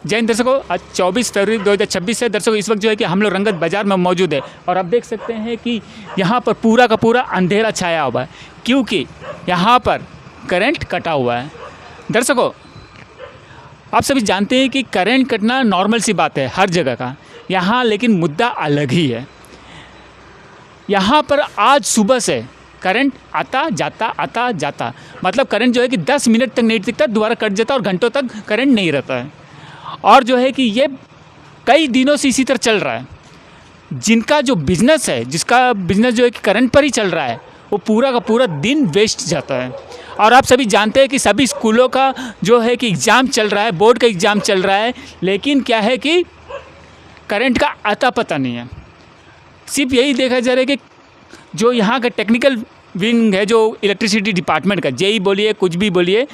जय हिंद दर्शकों, आज 24 फरवरी 2026 है। दर्शकों, इस वक्त जो है कि हम लोग रंगत बाज़ार में मौजूद है और आप देख सकते हैं कि यहाँ पर पूरा का पूरा अंधेरा छाया हुआ है क्योंकि यहाँ पर करंट कटा हुआ है। दर्शकों, आप सभी जानते हैं कि करंट कटना नॉर्मल सी बात है हर जगह का, यहाँ लेकिन मुद्दा अलग ही है। यहाँ पर आज सुबह से करंट आता जाता मतलब करंट जो है कि 10 मिनट तक नहीं टिकता, दोबारा कट जाता और घंटों तक करंट नहीं रहता है। और जो है कि ये कई दिनों से इसी तरह चल रहा है। जिनका जो बिज़नेस है, जिसका बिज़नेस जो है कि करंट पर ही चल रहा है, वो पूरा का पूरा दिन वेस्ट जाता है। और आप सभी जानते हैं कि सभी स्कूलों का जो है कि एग्ज़ाम चल रहा है, बोर्ड का एग्ज़ाम चल रहा है, लेकिन क्या है कि करंट का अता पता नहीं है। सिर्फ यही देखा जा रहा है कि जो यहाँ का टेक्निकल विंग है, जो इलेक्ट्रिसिटी डिपार्टमेंट का, जेई बोलिए कुछ भी बोलिए,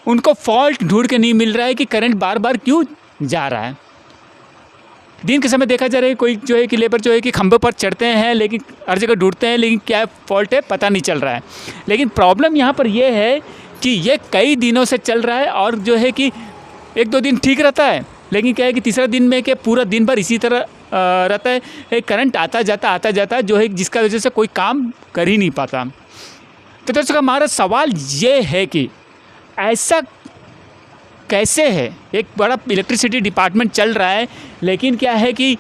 उनको फॉल्ट ढूंढ के नहीं मिल रहा है कि करंट बार बार क्यों जा रहा है। दिन के समय देखा जा रहा है कोई जो है कि लेबर जो है कि खंभे पर चढ़ते हैं, लेकिन हर जगह ढूंढते हैं, लेकिन क्या फॉल्ट है पता नहीं चल रहा है। लेकिन प्रॉब्लम यहाँ पर यह है कि ये कई दिनों से चल रहा है और जो है कि 1-2 दिन ठीक रहता है, लेकिन क्या है कि तीसरा दिन में क्या पूरा दिन भर इसी तरह रहता है, करंट आता जाता जो है जिसका वजह से कोई काम कर ही नहीं पाता। तो दर्शकों, हमारा सवाल ये है कि ऐसा कैसे है। एक बड़ा इलेक्ट्रिसिटी डिपार्टमेंट चल रहा है, लेकिन क्या है कि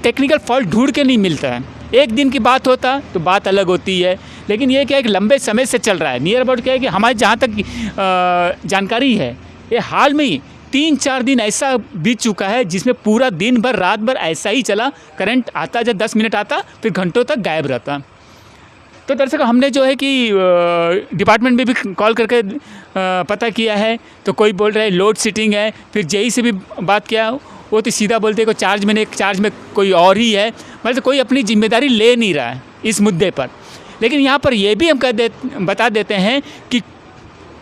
टेक्निकल फॉल्ट ढूंढ के नहीं मिलता है। एक दिन की बात होता तो बात अलग होती है, लेकिन ये क्या है कि लंबे समय से चल रहा है। नियर अबाउट क्या है कि हमारे जहाँ तक जानकारी है, ये हाल में ही 3-4 दिन ऐसा बीत चुका है जिसमें पूरा दिन भर रात भर ऐसा ही चला। करंट आता, जब 10 मिनट आता फिर घंटों तक गायब रहता। तो दर्शक, हमने जो है कि डिपार्टमेंट में भी कॉल करके पता किया है, तो कोई बोल रहा है लोड शेडिंग है। फिर जेई से भी बात किया, वो तो सीधा बोलते हैं कोई चार्ज में कोई और ही है। मतलब कोई अपनी जिम्मेदारी ले नहीं रहा है इस मुद्दे पर। लेकिन यहाँ पर यह भी हम बता देते हैं कि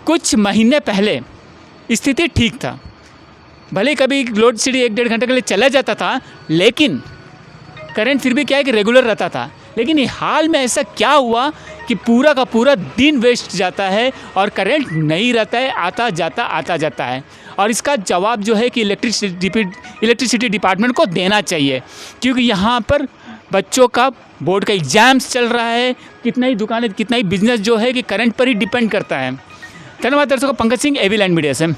कुछ महीने पहले स्थिति ठीक था। भले कभी लोड शेडिंग 1-1.5 घंटे के लिए चला जाता था, लेकिन करंट फिर भी क्या है कि रेगुलर रहता था। लेकिन ये हाल में ऐसा क्या हुआ कि पूरा का पूरा दिन वेस्ट जाता है और करंट नहीं रहता है, आता जाता है। और इसका जवाब जो है कि इलेक्ट्रिसिटी डिपार्टमेंट को देना चाहिए, क्योंकि यहाँ पर बच्चों का बोर्ड का एग्ज़ाम्स चल रहा है। कितना ही दुकानें, कितना ही बिजनेस जो है कि करंट पर ही डिपेंड करता है। धन्यवाद दर्शकों। Pankaj Singh, AV land media से।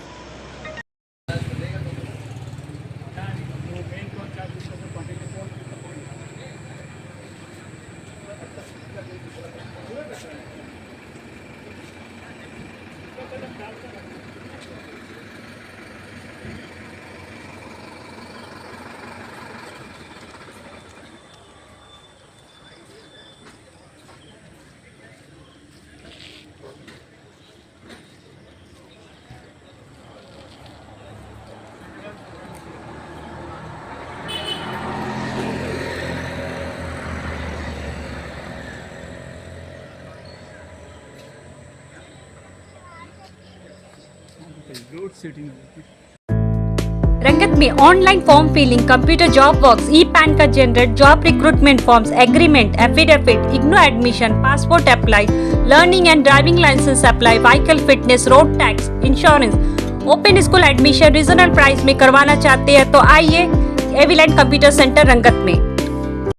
रंगत में online form filling, computer job works, E PAN का generate, job recruitment forms, agreement, affidavit, IGNOU admission, passport apply, learning and driving licence apply, vehicle fitness, road tax, insurance, open school admission regional price में करवाना चाहते हैं तो आइए एवी land computer centre रंगत में।